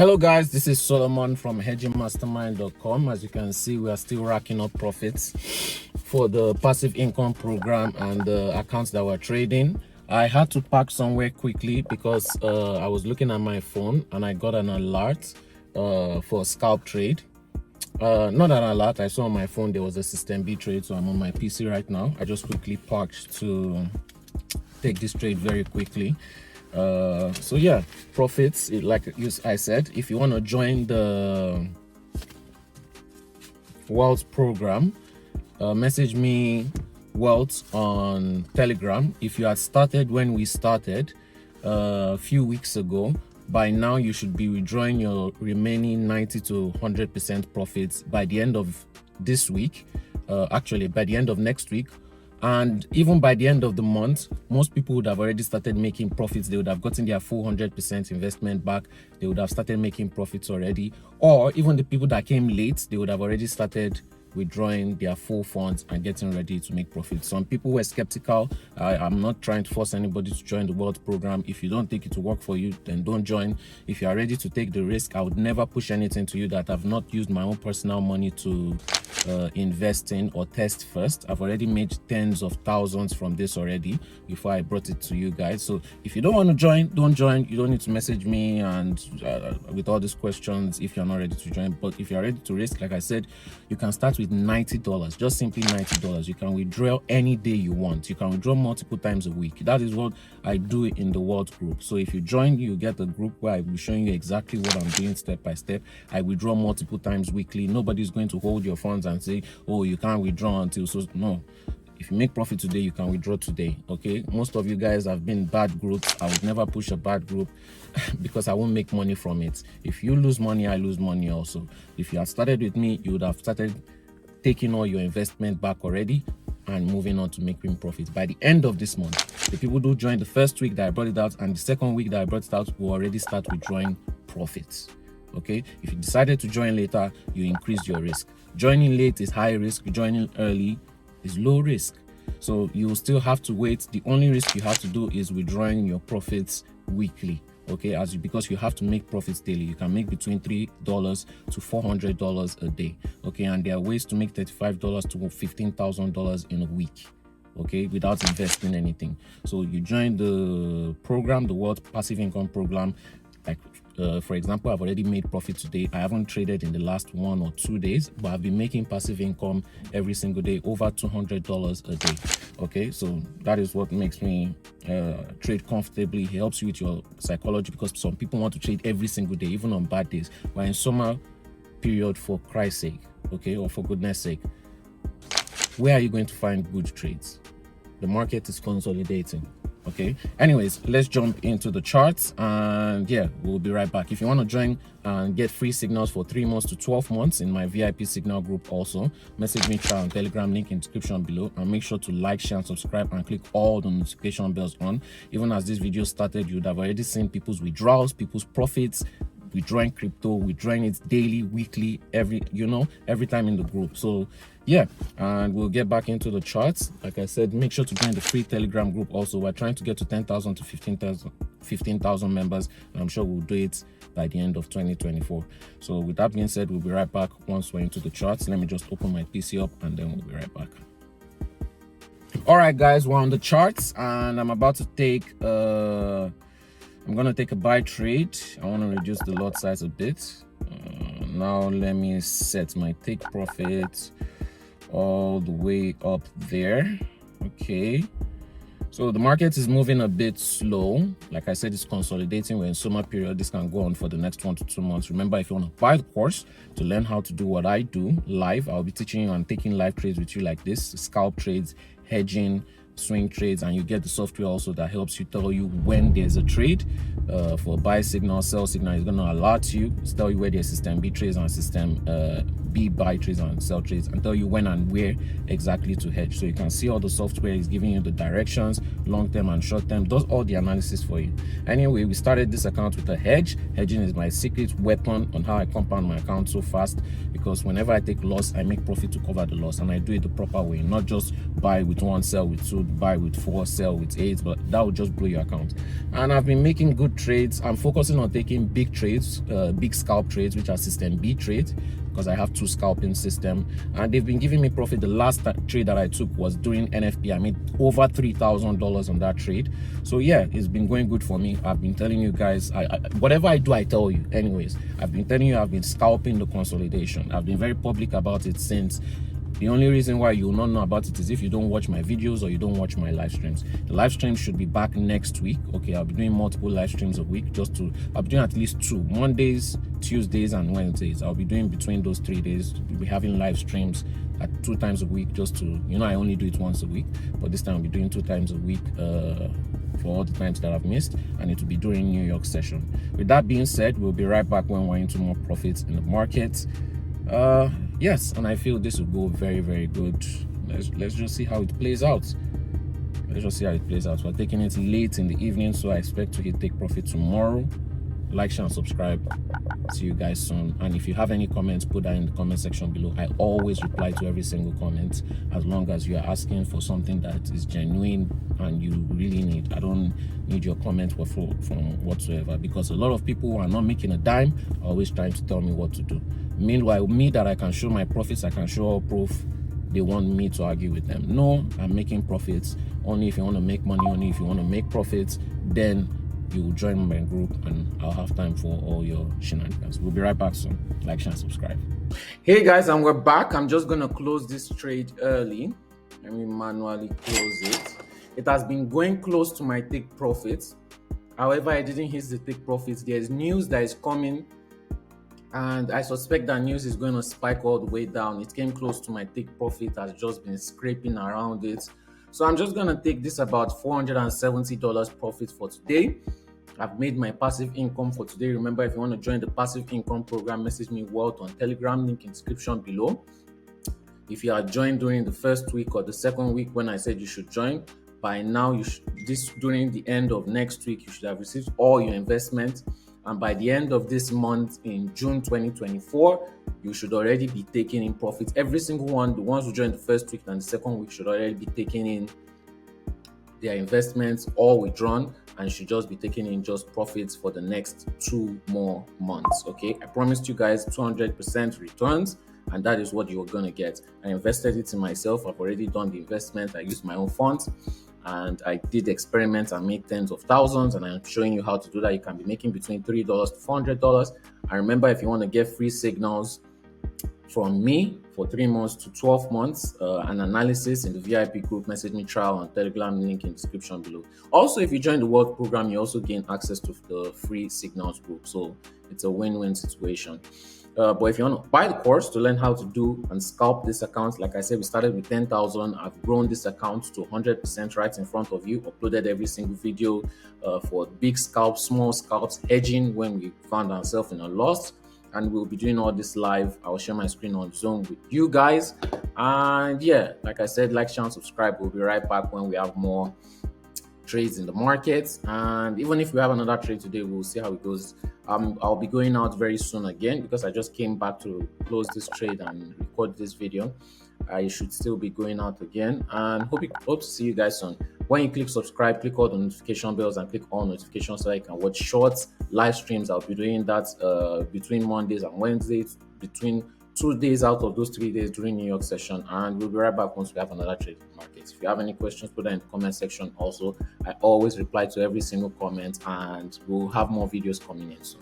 Hello guys, this is Solomon from hedgingmastermind.com. As you can see, we are still racking up profits for the passive income program and the accounts that we're trading. I had to park somewhere quickly because I was looking at my phone and I got an alert for a scalp trade. Not an alert, I saw on my phone there was a system B trade, so I'm on my PC right now. I just quickly parked to take this trade very quickly. So yeah, profits, like I said, if you want to join the Wealth program, message me Wealth on Telegram. If you had started when we started a few weeks ago, by now you should be withdrawing your remaining 90 to 100% profits by the end of this week, actually by the end of next week. And even by the end of the month, most people would have already started making profits. They would have gotten their full 100% investment back. They would have started making profits already. Or even the people that came late, they would have already started withdrawing their full funds and getting ready to make profits. Some people were skeptical. I'm not trying to force anybody to join the Wealth program. If you don't think it will work for you, then don't join. If you are ready to take the risk, I would never push anything to you that I've not used my own personal money to invest in or test first. I've already made tens of thousands from this already before I brought it to you guys. So if you don't want to join, don't join. You don't need to message me and with all these questions if you're not ready to join. But if you're ready to risk, like I said, you can start with $90, just simply $90. You can withdraw any day you want. You can withdraw multiple times a week. That is what I do in the Wealth group. So if you join, you get a group where I will be showing you exactly what I'm doing step by step. I withdraw multiple times weekly. Nobody's going to hold your funds and say, oh, you can't withdraw until so. No, if you make profit today, you can withdraw today. Okay, most of you guys have been bad groups. I would never push a bad group because I won't make money from it. If you lose money, I lose money also. If you had started with me, you would have started taking all your investment back already and moving on to making profits. By the end of this month, the people who joined the first week that I brought it out and the second week that I brought it out will already start withdrawing profits. Okay, if you decided to join later, you increase your risk. Joining late is high risk, joining early is low risk. So you will still have to wait. The only risk you have to do is withdrawing your profits weekly. Okay, because you have to make profits daily. You can make between $3 to $400 a day. Okay, and there are ways to make $35 to $15,000 in a week. Okay, without investing anything. So you join the program, the Wealth Passive Income Program. Like for example, I've already made profit today. I haven't traded in the last 1 or 2 days, but I've been making passive income every single day, over $200 a day. Okay, so that is what makes me trade comfortably. It helps you with your psychology, because some people want to trade every single day, even on bad days. We're in summer period, for Christ's sake, okay, or for goodness sake. Where are you going to find good trades? The market is consolidating. Okay, anyways, let's jump into the charts, and yeah, we'll be right back. If you want to join and get free signals for 3 months to 12 months in my VIP signal group, also message me on Telegram, link in description below, and make sure to like, share and subscribe and click all the notification bells on. Even as this video started, you'd have already seen people's withdrawals, people's profits, withdrawing crypto, withdrawing it daily, weekly, every time in the group. So yeah, and we'll get back into the charts. Like I said, make sure to join the free Telegram group also. We're trying to get to 10,000 to 15,000 members, and I'm sure we'll do it by the end of 2024. So with that being said, we'll be right back once we're into the charts. Let me just open my PC up and then we'll be right back. All right guys, we're on the charts and I'm about to take I'm gonna take a buy trade. I want to reduce the lot size a bit. Now let me set my take profit all the way up there. Okay, so the market is moving a bit slow. Like I said, it's consolidating. We're in summer period. This can go on for the next 1 to 2 months. Remember, if you want to buy the course to learn how to do what I do live, I'll be teaching you and taking live trades with you like this: scalp trades, hedging, swing trades, and you get the software also that helps you tell you when there's a trade for buy signal, sell signal. It's going to alert you, tell you where there's system B trades and system be buy trades and sell trades, and tell you when and where exactly to hedge. So you can see all the software is giving you the directions, long-term and short-term, does all the analysis for you. Anyway, we started this account with a hedge. Hedging is my secret weapon on how I compound my account so fast, because whenever I take loss, I make profit to cover the loss, and I do it the proper way, not just buy with 1, sell with 2, buy with 4, sell with 8, but that will just blow your account. And I've been making good trades. I'm focusing on taking big trades, big scalp trades, which are system B trades, because I have 2 scalping system, and they've been giving me profit. The last trade that I took was during NFP. I made over $3,000 on that trade. So yeah, it's been going good for me. I've been telling you guys, whatever I do, I tell you. Anyways, I've been telling you, I've been scalping the consolidation. I've been very public about it since. The only reason why you will not know about it is if you don't watch my videos or you don't watch my live streams. The live stream should be back next week. Okay, I'll be doing multiple live streams a week. I'll be doing at least 2, Mondays, Tuesdays, and Wednesdays. I'll be doing between those 3 days. We'll be having live streams at 2 times a week, just to, I only do it once a week, but this time I'll be doing 2 times a week for all the times that I've missed, and it will be during New York session. With that being said, we'll be right back when we're into more profits in the market. Yes, and I feel this will go very, very good. Let's just see how it plays out. Let's just see how it plays out. We're taking it late in the evening, so I expect to take profit tomorrow. Like, share, and subscribe. See you guys soon. And if you have any comments, put that in the comment section below. I always reply to every single comment, as long as you are asking for something that is genuine and you really need. I don't need your comment from whatsoever, because a lot of people who are not making a dime are always trying to tell me what to do. Meanwhile, me that I can show my profits, I can show all proof, they want me to argue with them. No, I'm making profits. Only if you want to make money, only if you want to make profits, then you will join my group and I'll have time for all your shenanigans. We'll be right back soon. Like, share, and subscribe. Hey guys, and we're back. I'm just gonna close this trade early. Let me manually close it. It has been going close to my take profits. However, I didn't hit the take profits. There's news that is coming, and I suspect that news is going to spike all the way down. It came close to my take profit, has just been scraping around it. So I'm just going to take this about $470 profit for today. I've made my passive income for today. Remember, if you want to join the passive income program, message me Wealth on Telegram, link in description below. If you are joined during the first week or the second week when I said you should join, by now during the end of next week, you should have received all your investments. And by the end of this month in June 2024, you should already be taking in profits. Every single one, the ones who joined the first week and the second week, should already be taking in their investments all withdrawn, and should just be taking in just profits for the next 2 more months. Okay, I promised you guys 200% returns, and that is what you're going to get. I invested it in myself. I've already done the investment. I used my own funds, and I did experiments and made tens of thousands, and I'm showing you how to do that. You can be making between $3 to $400. And remember, if you want to get free signals from me for 3 months to 12 months, an analysis in the VIP group, message me trial on Telegram, link in description below. Also, if you join the World program, you also gain access to the free signals group. So it's a win-win situation. But if you want to buy the course to learn how to do and scalp this account, like I said, we started with 10,000. I've grown this account to 100% right in front of you. Uploaded every single video for big scalps, small scalps, hedging when we found ourselves in a loss. And we'll be doing all this live. I'll share my screen on Zoom with you guys. And yeah, like I said, like, share, and subscribe. We'll be right back when we have more trades in the market. And even if we have another trade today, we'll see how it goes. I'll be going out very soon again, because I just came back to close this trade and record this video. I should still be going out again, and hope to see you guys soon. When you click subscribe, click all the notification bells and click all notifications so you can watch short live streams. I'll be doing that between Mondays and Wednesdays, between 2 days out of those 3 days during New York session. And we'll be right back once we have another trade in the market. If you have any questions, put that in the comment section. Also, I always reply to every single comment, and we'll have more videos coming in soon.